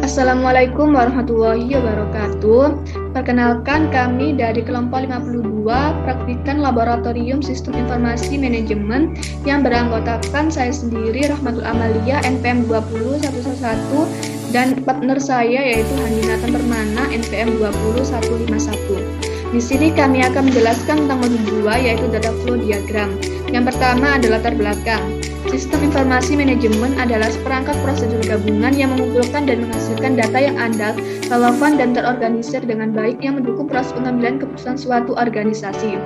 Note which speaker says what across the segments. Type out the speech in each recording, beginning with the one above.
Speaker 1: Assalamualaikum warahmatullahi wabarakatuh. Perkenalkan, kami dari kelompok 52 praktikan Laboratorium Sistem Informasi Manajemen yang beranggotakan saya sendiri Rahmatul Amalia NPM 20111 dan partner saya yaitu Handinatan Permana NPM 20151. Di sini kami akan menjelaskan tentang modul 2 yaitu data flow diagram. Yang pertama adalah latar belakang. Sistem informasi manajemen adalah seperangkat prosedur gabungan yang mengumpulkan dan menghasilkan data yang andal, relevan, dan terorganisir dengan baik yang mendukung proses pengambilan keputusan suatu organisasi.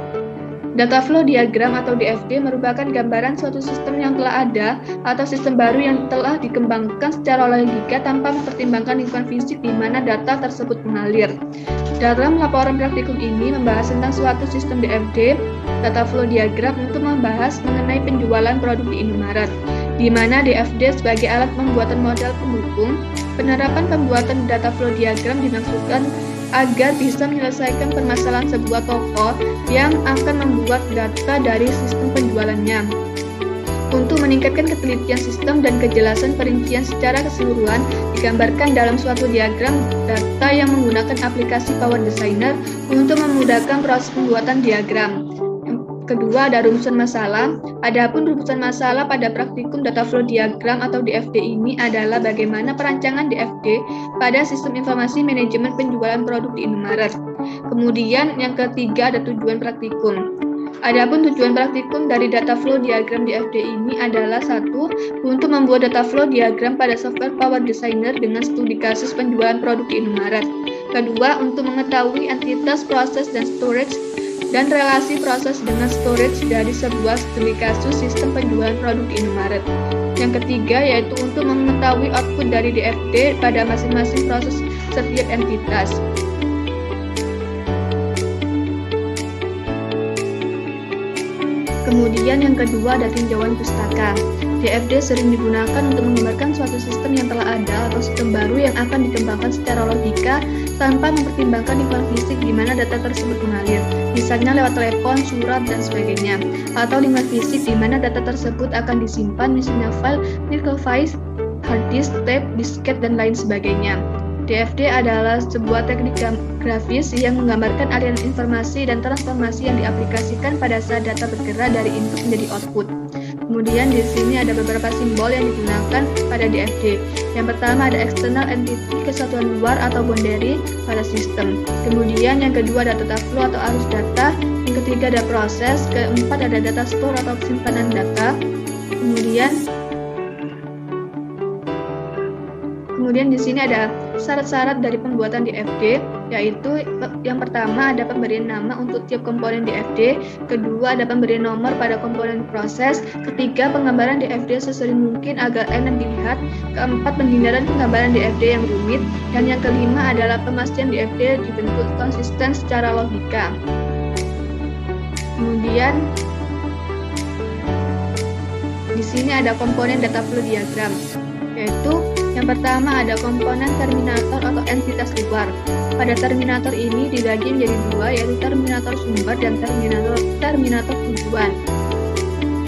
Speaker 1: Data flow diagram atau DFD merupakan gambaran suatu sistem yang telah ada atau sistem baru yang telah dikembangkan secara logika tanpa mempertimbangkan lingkungan fisik di mana data tersebut mengalir. Dalam laporan praktikum ini membahas tentang suatu sistem DFD, data flow diagram, untuk membahas mengenai penjualan produk di Indomaret, di mana DFD sebagai alat pembuatan model pendukung. Penerapan pembuatan data flow diagram dimaksudkan agar bisa menyelesaikan permasalahan sebuah toko yang akan membuat data dari sistem penjualannya. Untuk meningkatkan ketelitian sistem dan kejelasan perincian secara keseluruhan digambarkan dalam suatu diagram data yang menggunakan aplikasi Power Designer untuk memudahkan proses pembuatan diagram. Kedua, ada rumusan masalah. Adapun rumusan masalah pada praktikum data flow diagram atau DFD ini adalah bagaimana perancangan DFD pada sistem informasi manajemen penjualan produk di Indomaret. Kemudian yang ketiga ada tujuan praktikum. Adapun tujuan praktikum dari data flow diagram DFD ini adalah satu, untuk membuat data flow diagram pada software Power Designer dengan studi kasus penjualan produk di Indomaret. Kedua, untuk mengetahui entitas, proses, dan storage dan relasi proses dengan storage dari sebuah studi kasus sistem penjualan produk di Indomaret. Yang ketiga yaitu untuk mengetahui output dari DFD pada masing-masing proses setiap entitas. Kemudian yang kedua ada tinjauan pustaka. DFD sering digunakan untuk menggambarkan suatu sistem yang telah ada atau sistem baru yang akan dikembangkan secara logika tanpa mempertimbangkan lingkungan fisik di mana data tersebut mengalir, misalnya lewat telepon, surat, dan sebagainya, atau lingkungan fisik di mana data tersebut akan disimpan, misalnya file, microfiche, hard disk, tape, disket, dan lain sebagainya. DFD adalah sebuah teknik grafis yang menggambarkan aliran informasi dan transformasi yang diaplikasikan pada saat data bergerak dari input menjadi output. Kemudian di sini ada beberapa simbol yang digunakan pada DFD. Yang pertama ada external entity, kesatuan luar atau boundary pada sistem. Kemudian yang kedua ada data flow atau arus data. Yang ketiga ada proses. Keempat ada data store atau simpanan data. Kemudian di sini ada syarat-syarat dari pembuatan DFD, yaitu yang pertama ada pemberian nama untuk tiap komponen DFD, kedua ada pemberian nomor pada komponen proses, ketiga penggambaran DFD sesering mungkin agar enak dilihat, keempat penghindaran penggambaran DFD yang rumit, dan yang kelima adalah pemastian DFD dibentuk konsisten secara logika. Kemudian di sini ada komponen data flow diagram, yaitu yang pertama ada komponen terminator atau entitas luar. Pada terminator ini dibagi menjadi dua, yaitu terminator sumber dan terminator tujuan.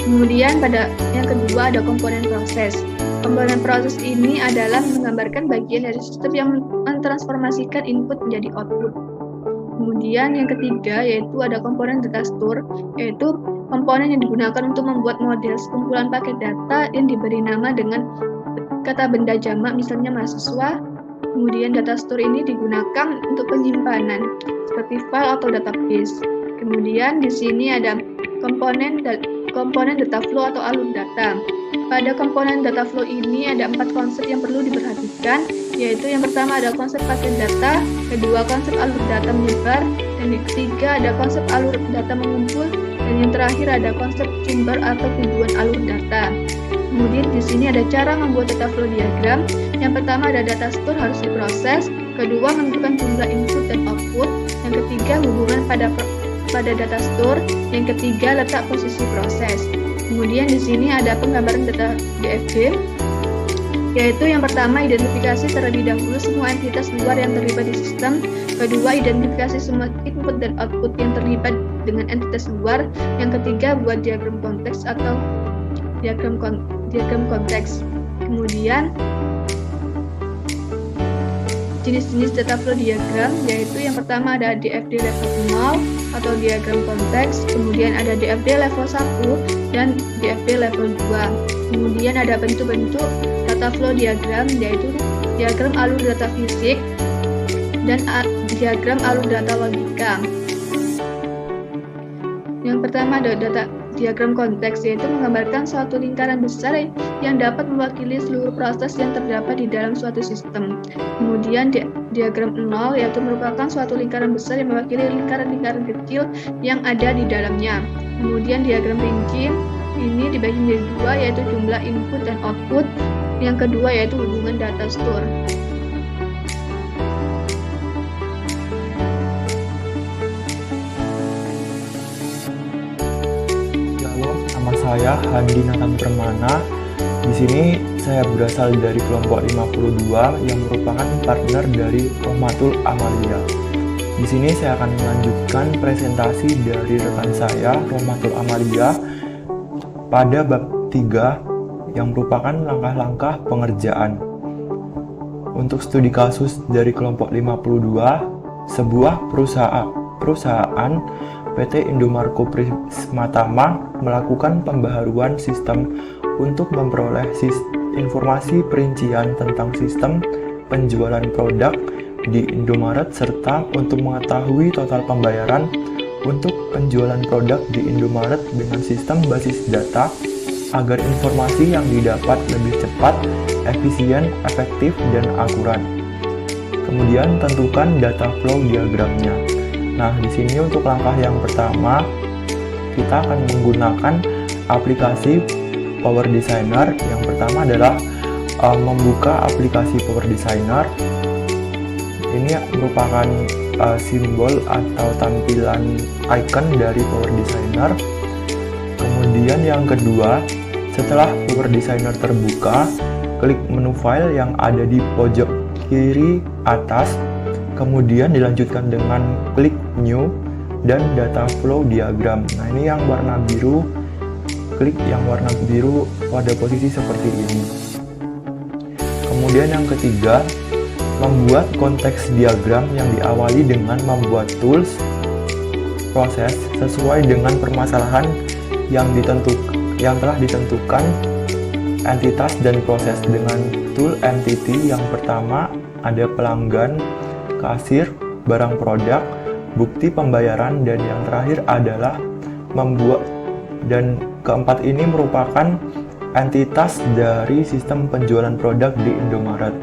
Speaker 1: Kemudian pada yang kedua ada komponen proses. Komponen proses ini adalah menggambarkan bagian dari sistem yang mentransformasikan input menjadi output. Kemudian yang ketiga yaitu ada komponen data store, yaitu komponen yang digunakan untuk membuat model sekumpulan paket data yang diberi nama dengan kata benda jamak, misalnya mahasiswa. Kemudian data store ini digunakan untuk penyimpanan seperti file atau database. Kemudian di sini ada komponen data flow atau alur data. Pada komponen data flow ini ada 4 konsep yang perlu diperhatikan, yaitu yang pertama ada konsep paket data, kedua konsep alur data menyebar, dan yang ketiga ada konsep alur data mengumpul, dan yang terakhir ada konsep sumber atau tujuan alur data. Kemudian di sini ada cara membuat data flow diagram. Yang pertama ada data store harus diproses, kedua menentukan jumlah input dan output, yang ketiga hubungan pada data store, yang ketiga letak posisi proses. Kemudian di sini ada penggambaran data DFD, yaitu yang pertama identifikasi terlebih dahulu semua entitas luar yang terlibat di sistem, kedua identifikasi semua input dan output yang terlibat dengan entitas luar. Yang ketiga, buat diagram konteks atau diagram konteks. Kemudian jenis-jenis data flow diagram, yaitu yang pertama ada DFD level 0 atau diagram konteks, kemudian ada DFD level 1 dan DFD level 2. Kemudian ada bentuk-bentuk data flow diagram, yaitu diagram alur data fisik dan diagram alur data logika. Yang pertama ada diagram konteks, yaitu menggambarkan suatu lingkaran besar yang dapat mewakili seluruh proses yang terdapat di dalam suatu sistem. Kemudian diagram 0, yaitu merupakan suatu lingkaran besar yang mewakili lingkaran-lingkaran kecil yang ada di dalamnya. Kemudian diagram rinci ini dibagi menjadi dua, yaitu jumlah input dan output. Yang kedua yaitu hubungan data store.
Speaker 2: Nama saya Handi Nathan Permana. Di sini saya berasal dari kelompok 52 yang merupakan partner dari Rohmatul Amalia. Di sini saya akan melanjutkan presentasi dari rekan saya Rohmatul Amalia pada bab 3 yang merupakan langkah-langkah pengerjaan. Untuk studi kasus dari kelompok 52, sebuah perusahaan PT Indomarko Prismatama melakukan pembaharuan sistem untuk memperoleh informasi perincian tentang sistem penjualan produk di Indomaret serta untuk mengetahui total pembayaran untuk penjualan produk di Indomaret dengan sistem basis data agar informasi yang didapat lebih cepat, efisien, efektif, dan akurat. Kemudian tentukan data flow diagramnya. Nah, di sini untuk langkah yang pertama, kita akan menggunakan aplikasi Power Designer. Yang pertama adalah membuka aplikasi Power Designer. Ini merupakan simbol atau tampilan icon dari Power Designer. Kemudian yang kedua, setelah Power Designer terbuka, klik menu file yang ada di pojok kiri atas. Kemudian dilanjutkan dengan klik New dan Data Flow Diagram. Nah, ini yang warna biru, klik yang warna biru pada posisi seperti ini. Kemudian yang ketiga, membuat konteks diagram yang diawali dengan membuat tools proses sesuai dengan permasalahan yang telah ditentukan entitas dan proses. Dengan tool entity yang pertama ada pelanggan, kasir, barang produk, bukti pembayaran, dan yang terakhir adalah membuat, dan keempat ini merupakan entitas dari sistem penjualan produk di Indomaret.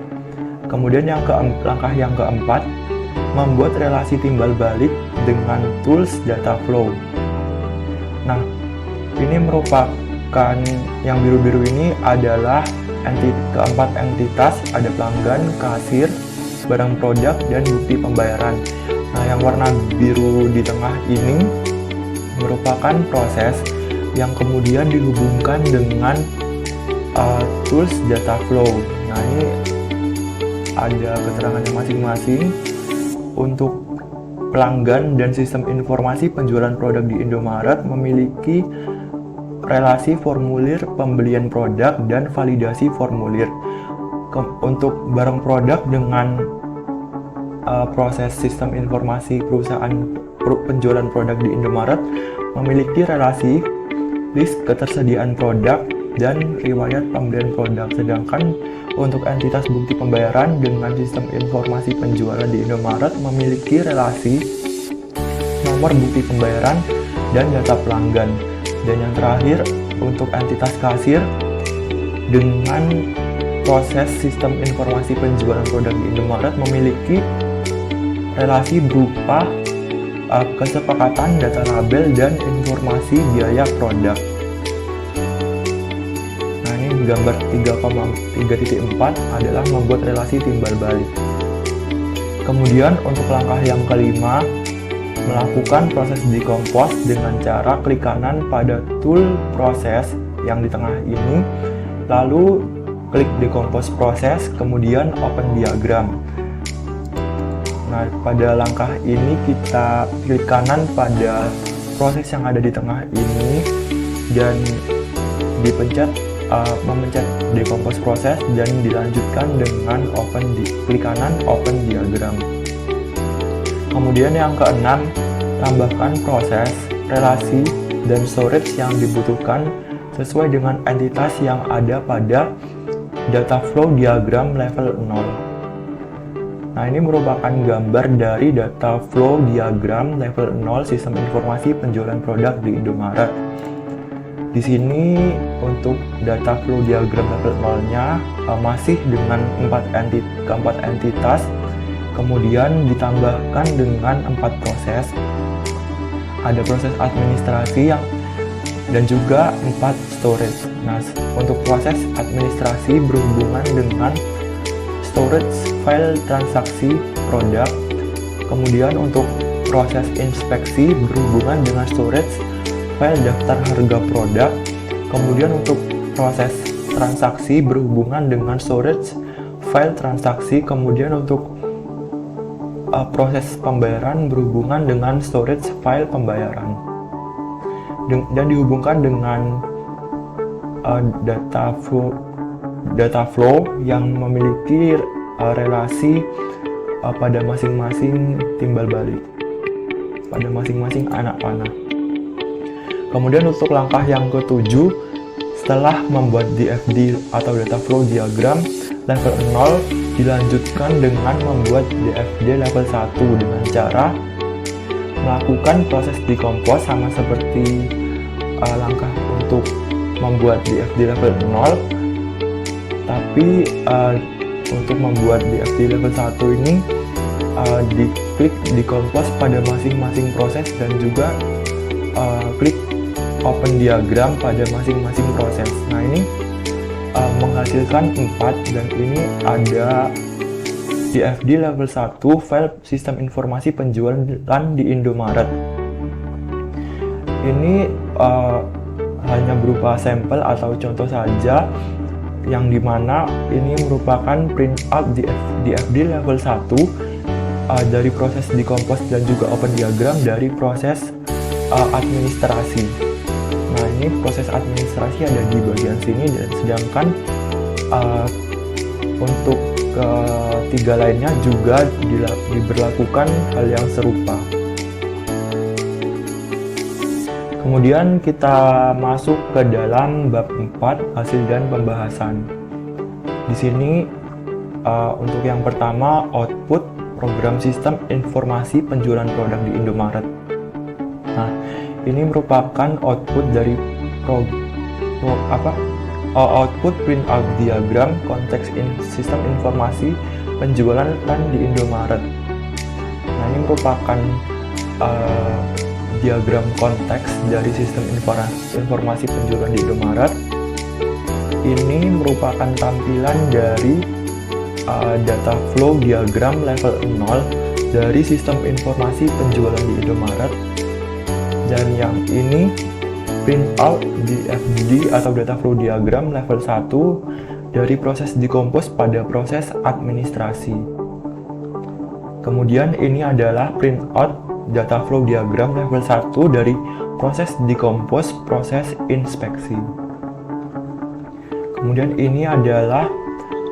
Speaker 2: Kemudian langkah yang keempat, membuat relasi timbal balik dengan tools data flow. Nah, ini merupakan yang biru-biru ini adalah keempat entitas, ada pelanggan, kasir, barang produk, dan bukti pembayaran. Nah, yang warna biru di tengah ini merupakan proses yang kemudian dihubungkan dengan tools data flow. Nah, ini ada keterangannya masing-masing. Untuk pelanggan dan sistem informasi penjualan produk di Indomaret memiliki relasi formulir pembelian produk dan validasi formulir. Untuk barang produk dengan proses sistem informasi perusahaan penjualan produk di Indomaret memiliki relasi list ketersediaan produk dan riwayat pembelian produk. Sedangkan untuk entitas bukti pembayaran dengan sistem informasi penjualan di Indomaret memiliki relasi nomor bukti pembayaran dan data pelanggan. Dan yang terakhir untuk entitas kasir dengan proses sistem informasi penjualan produk di Indomaret memiliki relasi berupa kesepakatan data label dan informasi biaya produk. Nah, ini gambar 3.4 adalah membuat relasi timbal balik. Kemudian untuk langkah yang kelima, melakukan proses decompose dengan cara klik kanan pada tool proses yang di tengah ini, lalu klik decompose proses, kemudian open diagram. Nah, pada langkah ini kita klik kanan pada proses yang ada di tengah ini dan memencet decompose proses dan dilanjutkan dengan klik kanan open diagram. Kemudian yang keenam, tambahkan proses, relasi, dan storage yang dibutuhkan sesuai dengan entitas yang ada pada data flow diagram level 0. Nah, ini merupakan gambar dari data flow diagram level 0 sistem informasi penjualan produk di Indomaret. Di sini untuk data flow diagram level 0-nya masih dengan keempat entitas, kemudian ditambahkan dengan 4 proses. Ada proses administrasi dan juga 4 storage. Nah, untuk proses administrasi berhubungan dengan storage file transaksi produk. Kemudian untuk proses inspeksi berhubungan dengan storage file daftar harga produk. Kemudian untuk proses transaksi berhubungan dengan storage file transaksi. Kemudian untuk proses pembayaran berhubungan dengan storage file pembayaran. Dan dihubungkan dengan data flow yang memiliki relasi pada masing-masing timbal balik, pada masing-masing anak panah. Kemudian untuk langkah yang ketujuh, setelah membuat DFD atau data flow diagram level 0, dilanjutkan dengan membuat DFD level 1 dengan cara melakukan proses decompose sama seperti langkah untuk membuat DFD level 0, tapi untuk membuat DFD level 1 ini diklik decompose pada masing-masing proses dan juga klik open diagram pada masing-masing proses. Nah, ini menghasilkan 4 dan ini ada DFD level 1 file sistem informasi penjualan di Indomaret. Ini hanya berupa sampel atau contoh saja, yang dimana ini merupakan printout DFD level 1 dari proses decompose dan juga open diagram dari proses administrasi. Nah, ini proses administrasi ada di bagian sini, dan sedangkan untuk ketiga lainnya juga diberlakukan hal yang serupa. Kemudian kita masuk ke dalam bab 4, hasil dan pembahasan. Di sini untuk yang pertama, output program sistem informasi penjualan produk di Indomaret. Nah, ini merupakan output dari output printout diagram konteks sistem informasi penjualan di Indomaret. Nah, ini merupakan diagram konteks dari sistem informasi penjualan di Indomaret. Ini merupakan tampilan dari data flow diagram level 0 dari sistem informasi penjualan di Indomaret. Dan yang ini printout DFD atau data flow diagram level 1 dari proses decompose pada proses administrasi. Kemudian ini adalah printout data flow diagram level 1 dari proses decompose proses inspeksi. Kemudian ini adalah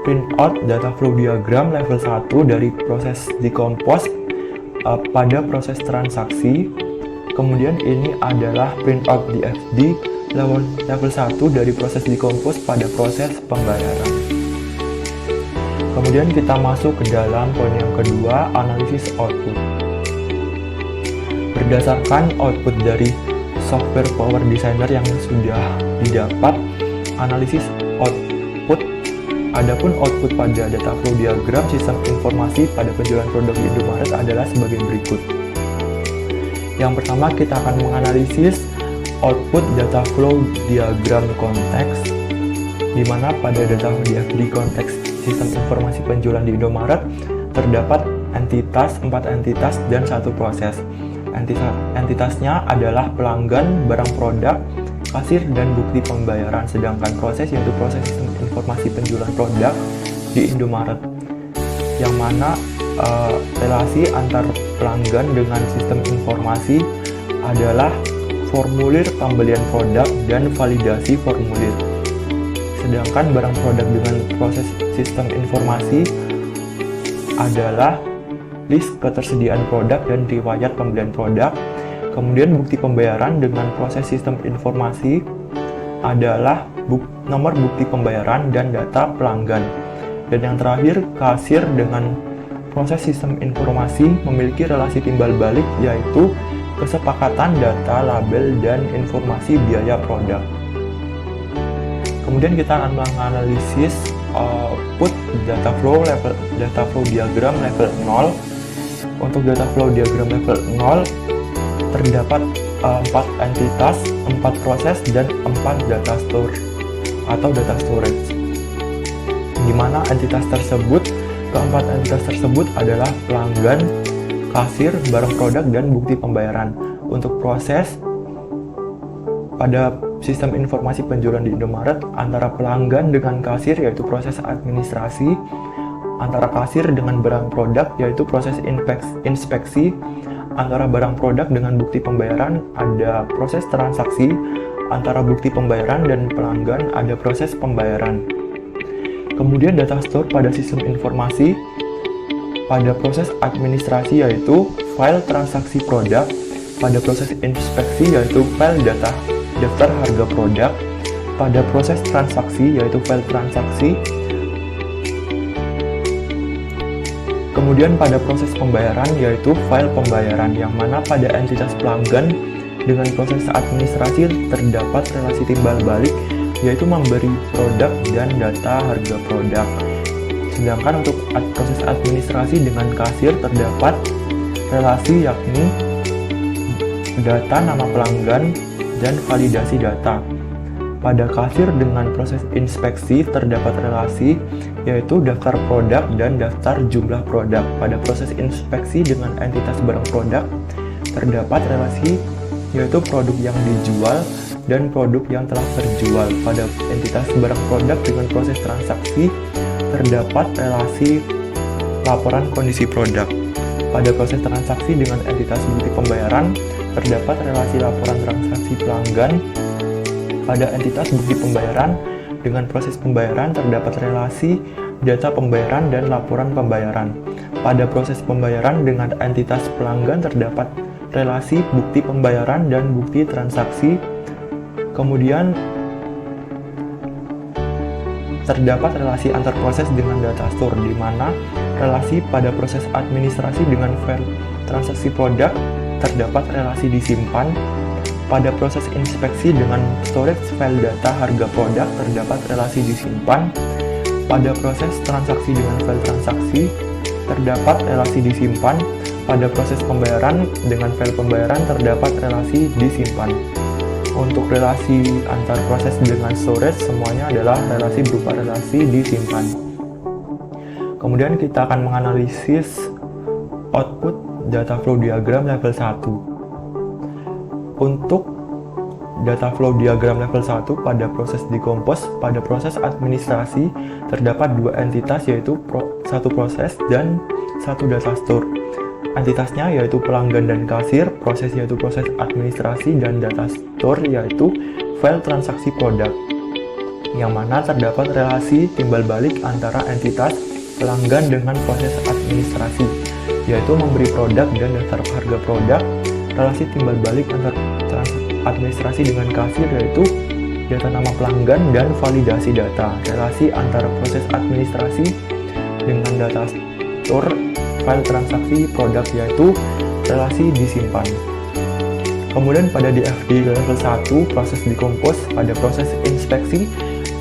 Speaker 2: printout data flow diagram level 1 dari proses decompose pada proses transaksi. Kemudian ini adalah printout DFD level 1 dari proses decompose pada proses pembayaran. Kemudian kita masuk ke dalam poin yang kedua, analisis output. Berdasarkan output dari software Power Designer yang sudah didapat, analisis output. Adapun output pada data flow diagram sistem informasi pada penjualan produk di Indomaret adalah sebagai berikut. Yang pertama, kita akan menganalisis output data flow diagram konteks, di mana pada data DFD konteks sistem informasi penjualan di Indomaret terdapat 4 entitas dan 1 proses. Entitasnya adalah pelanggan, barang produk, kasir, dan bukti pembayaran, sedangkan proses yaitu proses sistem informasi penjualan produk di Indomaret, yang mana relasi antar pelanggan dengan sistem informasi adalah formulir pembelian produk, dan validasi formulir. Sedangkan barang produk dengan proses sistem informasi adalah list ketersediaan produk dan riwayat pembelian produk. Kemudian bukti pembayaran dengan proses sistem informasi adalah nomor bukti pembayaran dan data pelanggan. Dan yang terakhir, kasir dengan proses sistem informasi memiliki relasi timbal balik, yaitu kesepakatan data, label, dan informasi biaya produk. Kemudian kita akan menganalisis output data flow diagram level 0. Untuk data flow diagram level 0 terdapat 4 entitas, 4 proses, dan 4 data store atau data storage. Di mana keempat entitas tersebut adalah pelanggan, kasir, barang produk, dan bukti pembayaran. Untuk proses pada sistem informasi penjualan di Indomaret, antara pelanggan dengan kasir yaitu proses administrasi, antara kasir dengan barang produk yaitu proses inspeksi, antara barang produk dengan bukti pembayaran ada proses transaksi, antara bukti pembayaran dan pelanggan ada proses pembayaran. Kemudian data store pada sistem informasi pada proses administrasi yaitu file transaksi produk, pada proses inspeksi yaitu file daftar harga produk, pada proses transaksi yaitu file transaksi, kemudian pada proses pembayaran yaitu file pembayaran, yang mana pada entitas pelanggan dengan proses administrasi terdapat relasi timbal balik yaitu memberi produk dan data harga produk. Sedangkan untuk proses administrasi dengan kasir terdapat relasi yakni data nama pelanggan dan validasi data. Pada kasir dengan proses inspeksi terdapat relasi yaitu daftar produk dan daftar jumlah produk. Pada proses inspeksi dengan entitas barang produk terdapat relasi yaitu produk yang dijual dan produk yang telah terjual. Pada entitas barang produk dengan proses transaksi terdapat relasi laporan kondisi produk. Pada proses transaksi dengan entitas bukti pembayaran terdapat relasi laporan transaksi pelanggan. Pada entitas bukti pembayaran dengan proses pembayaran terdapat relasi data pembayaran dan laporan pembayaran. Pada proses pembayaran dengan entitas pelanggan terdapat relasi bukti pembayaran dan bukti transaksi. Kemudian terdapat relasi antar proses dengan data store, di mana relasi pada proses administrasi dengan file transaksi produk terdapat relasi disimpan. Pada proses inspeksi dengan storage file data harga produk terdapat relasi disimpan. Pada proses transaksi dengan file transaksi terdapat relasi disimpan. Pada proses pembayaran dengan file pembayaran terdapat relasi disimpan. Untuk relasi antar proses dengan storage semuanya adalah relasi berupa relasi disimpan. Kemudian kita akan menganalisis output data flow diagram level 1. Untuk data flow diagram level 1 pada proses decompose, pada proses administrasi terdapat dua entitas yaitu satu proses dan satu data store. Entitasnya yaitu pelanggan dan kasir, proses yaitu proses administrasi, dan data store yaitu file transaksi produk, yang mana terdapat relasi timbal balik antara entitas pelanggan dengan proses administrasi, yaitu memberi produk dan daftar harga produk. Relasi timbal balik antara administrasi dengan kasir yaitu data nama pelanggan dan validasi data. Relasi antara proses administrasi dengan data store file transaksi produk yaitu relasi disimpan. Kemudian pada DFD level 1 proses decompose, pada proses inspeksi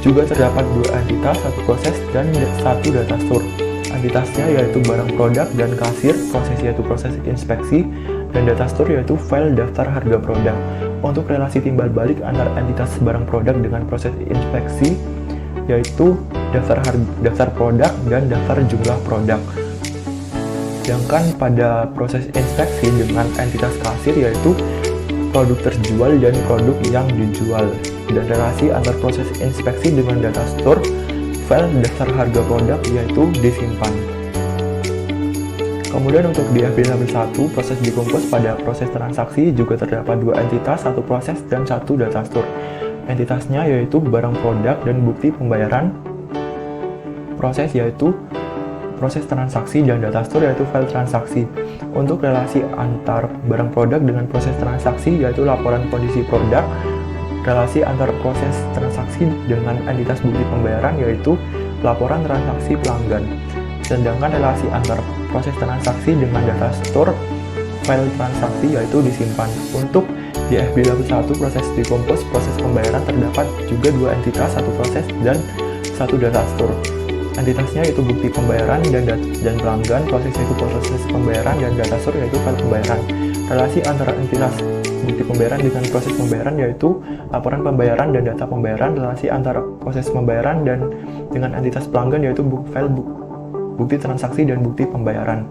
Speaker 2: juga terdapat dua entitas, satu proses dan satu data store. Entitasnya yaitu barang produk dan kasir, proses yaitu proses inspeksi, dan data store yaitu file daftar harga produk. Untuk relasi timbal balik antar entitas barang produk dengan proses inspeksi yaitu daftar produk dan daftar jumlah produk. Sedangkan pada proses inspeksi dengan entitas kasir yaitu produk terjual dan produk yang dijual. Dan relasi antar proses inspeksi dengan data store file daftar harga produk yaitu disimpan. Kemudian untuk di FD tabel 1, proses decompose pada proses transaksi juga terdapat dua entitas, satu proses dan satu data store. Entitasnya yaitu barang produk dan bukti pembayaran. Proses yaitu proses transaksi dan data store yaitu file transaksi. Untuk relasi antar barang produk dengan proses transaksi yaitu laporan kondisi produk. Relasi antar proses transaksi dengan entitas bukti pembayaran yaitu laporan transaksi pelanggan. Sedangkan relasi antar proses transaksi dengan data store file transaksi yaitu disimpan. Untuk di FD tabel 1 proses decompose proses pembayaran terdapat juga dua entitas, satu proses dan satu data store. Entitasnya yaitu bukti pembayaran dan pelanggan, proses yaitu proses pembayaran dan data store yaitu file pembayaran. Relasi antara entitas bukti pembayaran dengan proses pembayaran yaitu laporan pembayaran dan data pembayaran. Relasi antara proses pembayaran dan dengan entitas pelanggan yaitu file bukti transaksi dan bukti pembayaran.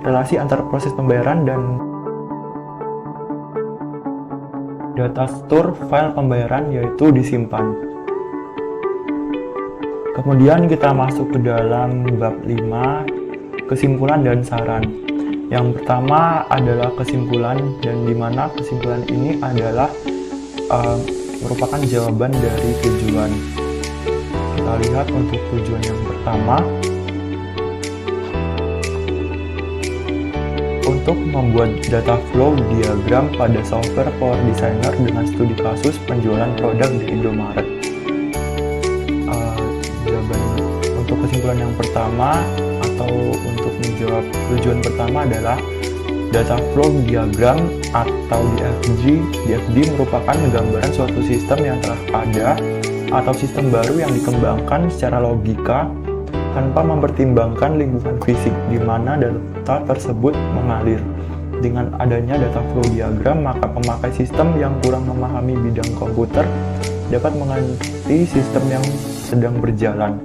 Speaker 2: Relasi antara proses pembayaran dan data store file pembayaran yaitu disimpan. Kemudian kita masuk ke dalam bab 5, kesimpulan dan saran. Yang pertama adalah kesimpulan, dan di mana kesimpulan ini adalah merupakan jawaban dari tujuan. Kita lihat untuk tujuan yang pertama, untuk membuat data flow diagram pada software Power Designer dengan studi kasus penjualan produk di Indomaret. Untuk kesimpulan yang pertama atau untuk menjawab tujuan pertama adalah data flow diagram atau DFD merupakan gambaran suatu sistem yang telah ada atau sistem baru yang dikembangkan secara logika tanpa mempertimbangkan lingkungan fisik di mana data tersebut mengalir. Dengan adanya data flow diagram, maka pemakai sistem yang kurang memahami bidang komputer dapat mengerti sistem yang sedang berjalan.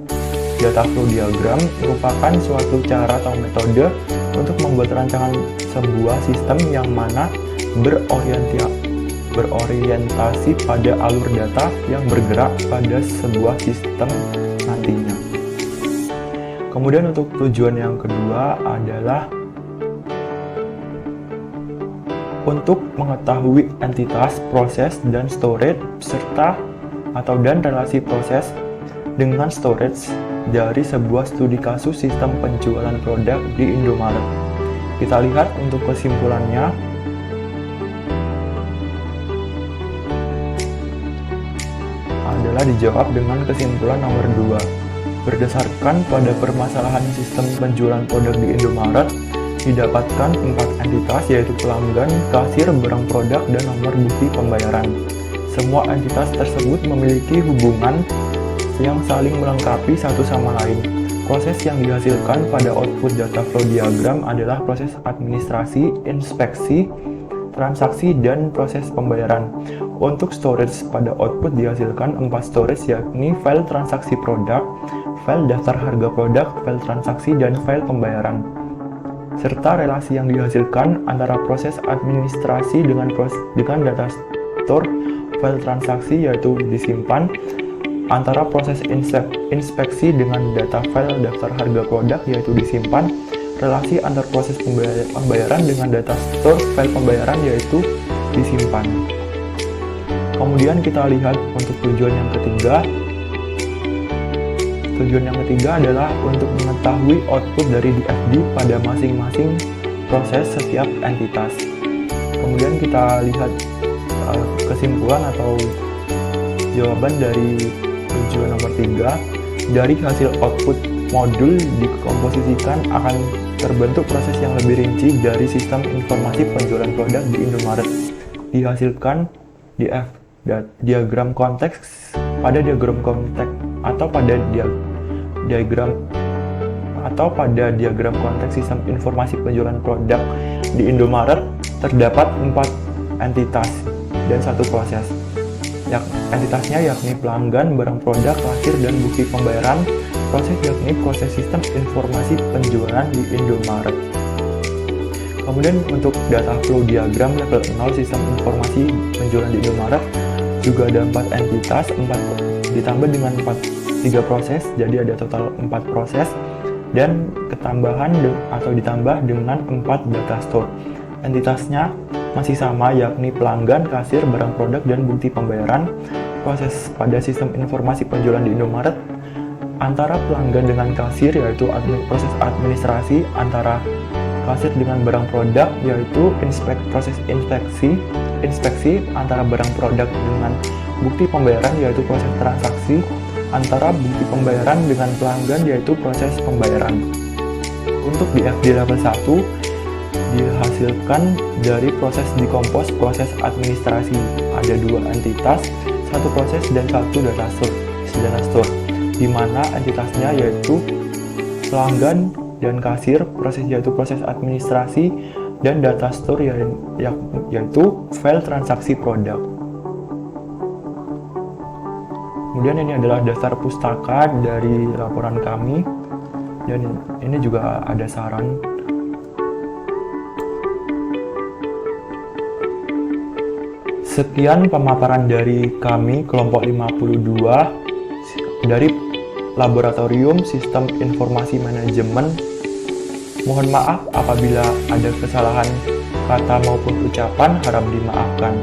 Speaker 2: Data flow diagram merupakan suatu cara atau metode untuk membuat rancangan sebuah sistem yang mana berorientasi pada alur data yang bergerak pada sebuah sistem nantinya. Kemudian untuk tujuan yang kedua adalah untuk mengetahui entitas, proses, dan storage serta dan relasi proses dengan storage dari sebuah studi kasus sistem penjualan produk di Indomaret. Kita lihat untuk kesimpulannya. Adalah dijawab dengan kesimpulan nomor 2. Berdasarkan pada permasalahan sistem penjualan produk di Indomaret, didapatkan 4 entitas yaitu pelanggan, kasir, barang produk, dan nomor bukti pembayaran. Semua entitas tersebut memiliki hubungan yang saling melengkapi satu sama lain. Proses yang dihasilkan pada output data flow diagram adalah proses administrasi, inspeksi, transaksi, dan proses pembayaran. Untuk storage pada output dihasilkan 4 storage yakni file transaksi produk, file daftar harga produk, file transaksi, dan file pembayaran. Serta relasi yang dihasilkan antara proses administrasi dengan data store file transaksi yaitu disimpan, antara proses inspeksi dengan data file daftar harga produk yaitu disimpan, relasi antar proses pembayaran dengan data store file pembayaran yaitu disimpan. Kemudian kita lihat untuk tujuan yang ketiga. Tujuan yang ketiga adalah untuk mengetahui output dari DFD pada masing-masing proses setiap entitas. Kemudian kita lihat kesimpulan atau jawaban dari tujuan nomor 3. Dari hasil output modul dikomposisikan akan terbentuk proses yang lebih rinci dari sistem informasi penjualan produk di Indomaret. Dihasilkan diagram konteks pada diagram konteks atau pada diagram konteks sistem informasi penjualan produk di Indomaret terdapat 4 entitas dan 1 proses. Entitasnya yakni pelanggan, barang produk, kasir, dan bukti pembayaran. Proses yakni proses sistem informasi penjualan di Indomaret. Kemudian untuk data flow diagram level 0 sistem informasi penjualan di Indomaret juga ada 4 entitas, 4 ditambah dengan 3 proses, jadi ada total 4 proses. dan ditambah dengan 4 data store. Entitasnya masih sama, yakni pelanggan, kasir, barang produk, dan bukti pembayaran. Proses pada sistem informasi penjualan di Indomaret antara pelanggan dengan kasir, yaitu proses administrasi, antara kasir dengan barang produk, yaitu proses inspeksi antara barang produk dengan bukti pembayaran, yaitu proses transaksi antara bukti pembayaran dengan pelanggan, yaitu proses pembayaran. Untuk di FD level 1 dihasilkan dari proses decompose, proses administrasi. Ada 2 entitas, 1 proses dan 1 data store, di mana entitasnya yaitu pelanggan dan kasir, yaitu proses administrasi, dan data store yaitu file transaksi produk. Kemudian ini adalah daftar pustaka dari laporan kami, dan ini juga ada saran. Sekian pemaparan dari kami kelompok 52 dari Laboratorium Sistem Informasi Manajemen. Mohon maaf apabila ada kesalahan kata maupun ucapan, harap dimaafkan.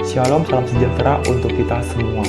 Speaker 2: Shalom, salam sejahtera untuk kita semua.